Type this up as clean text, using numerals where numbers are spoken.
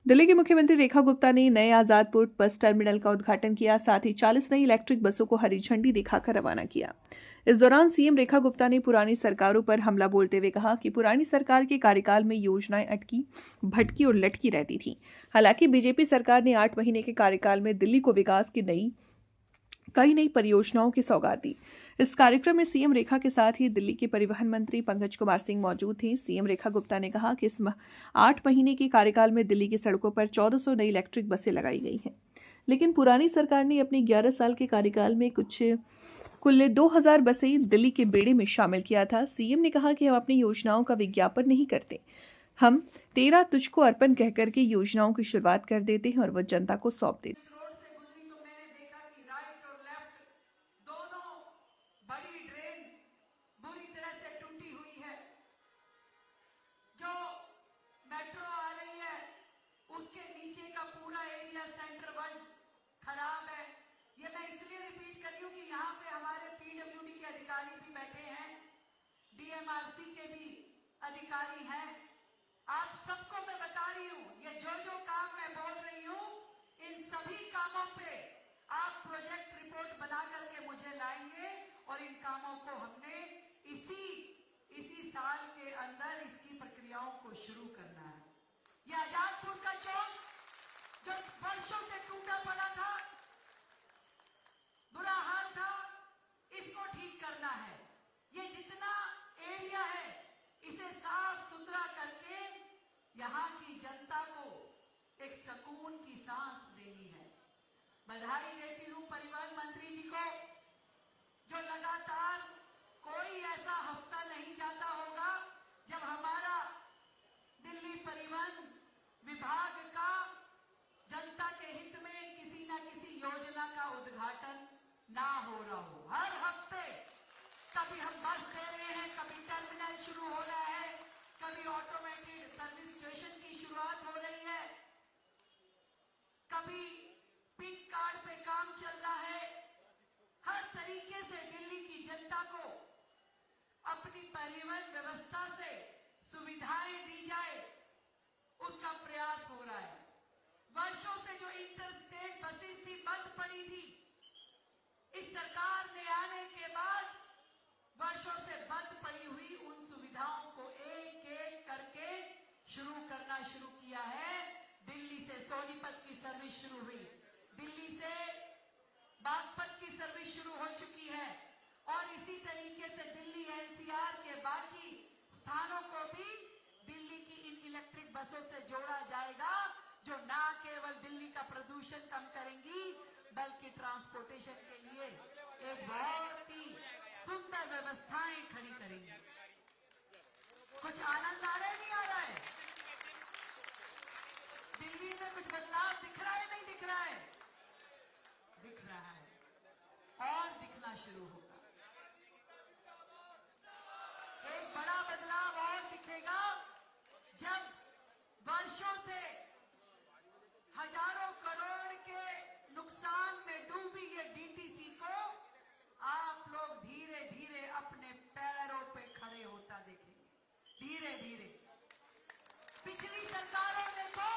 दिल्ली की मुख्यमंत्री रेखा गुप्ता ने नए आजादपुर बस टर्मिनल का उद्घाटन किया। साथ ही 40 नई इलेक्ट्रिक बसों को हरी झंडी दिखाकर रवाना किया। इस दौरान सीएम रेखा गुप्ता ने पुरानी सरकारों पर हमला बोलते हुए कहा कि पुरानी सरकार के कार्यकाल में योजनाएं अटकी, भटकी और लटकी रहती थीं। हालांकि बीजेपी सरकार ने 8 महीने के कार्यकाल में दिल्ली को विकास की कई नई परियोजनाओं की सौगात दी। इस कार्यक्रम में सीएम रेखा के साथ ही दिल्ली के परिवहन मंत्री पंकज कुमार सिंह मौजूद थे। सीएम रेखा गुप्ता ने कहा कि इस 8 महीने के कार्यकाल में दिल्ली की सड़कों पर 1400 नई इलेक्ट्रिक बसें लगाई गई हैं, लेकिन पुरानी सरकार ने अपने 11 साल के कार्यकाल में कुल 2000 बसें दिल्ली के बेड़े में शामिल किया था। सीएम ने कहा कि हम अपनी योजनाओं का विज्ञापन नहीं करते, हम 13 तुझको अर्पण कहकर के योजनाओं की शुरुआत कर देते हैं और वह जनता को सौंप देते हैं। बड़ी ड्रेन बुरी तरह से टूटी हुई है। जो मेट्रो आ रही है उसके नीचे का पूरा एरिया सेंटर वन खराब है। ये मैं इसलिए रिपीट कर रही हूँ कि यहाँ पे हमारे पीडब्ल्यूडी के अधिकारी भी बैठे हैं, डीएमआरसी के भी अधिकारी हैं। आप सबको मैं बता रही हूँ, ये जो काम मैं बोल रही हूँ, इन सभी कामों पे आप प्रोजेक्ट रिपोर्ट बना करके मुझे लाएंगे और इन कामों को हमने इसी साल के अंदर इसकी प्रक्रियाओं को शुरू करना है। यह आजादपुर का चौक जो वर्षों से टूटा पड़ा था, बुरा हाल था, इसको ठीक करना है। ये जितना एरिया है इसे साफ सुथरा करके यहाँ की जनता को एक सुकून की सांस देनी है। बधाई देती हूँ परिवहन मंत्री जी को, जो लगातार कोई ऐसा हफ्ता नहीं जाता होगा जब हमारा दिल्ली परिवहन विभाग का जनता के हित में किसी न किसी योजना का उद्घाटन ना हो रहा हो। हर हफ्ते कभी हम बस दे रहे हैं, कभी टर्मिनल शुरू हो रहा है, कभी ऑटोमेटेड सर्विस स्टेशन की शुरुआत हो रही है, कभी पिंक कार्ड पे काम चल रहा है। हर तरीके से दिल्ली की जनता को अपनी परिवहन व्यवस्था से सुविधाएं दी जाए, उसका प्रयास हो रहा है। वर्षों से जो इंटरस्टेट बसेस थी बंद पड़ी थी, इस सरकार ने आने के बाद वर्षों से बंद पड़ी हुई उन सुविधाओं को एक एक करके करना शुरू किया है। दिल्ली से सोनीपत की सर्विस शुरू हुई, दिल्ली से बागपत की सर्विस शुरू हो चुकी है और इसी तरीके से दिल्ली एनसीआर के बाकी स्थानों को भी दिल्ली की इन इलेक्ट्रिक बसों से जोड़ा जाएगा, जो ना केवल दिल्ली का प्रदूषण कम करेंगी बल्कि ट्रांसपोर्टेशन के लिए एक बहुत ही सुंदर व्यवस्थाएं खड़ी करेंगी। कुछ आनंद आ रहा है, नहीं आ रहा है? दिल्ली में कुछ बदलाव दिख रहा है, नहीं दिख रहा है? दिख रहा है और दिखना शुरू होगा। एक बड़ा बदलाव और दिखेगा जब वर्षों से हजारों करोड़ के नुकसान में डूबी ये डीटीसी को आप लोग धीरे धीरे अपने पैरों पे खड़े होता देखेंगे। धीरे धीरे पिछली सरकारों ने तो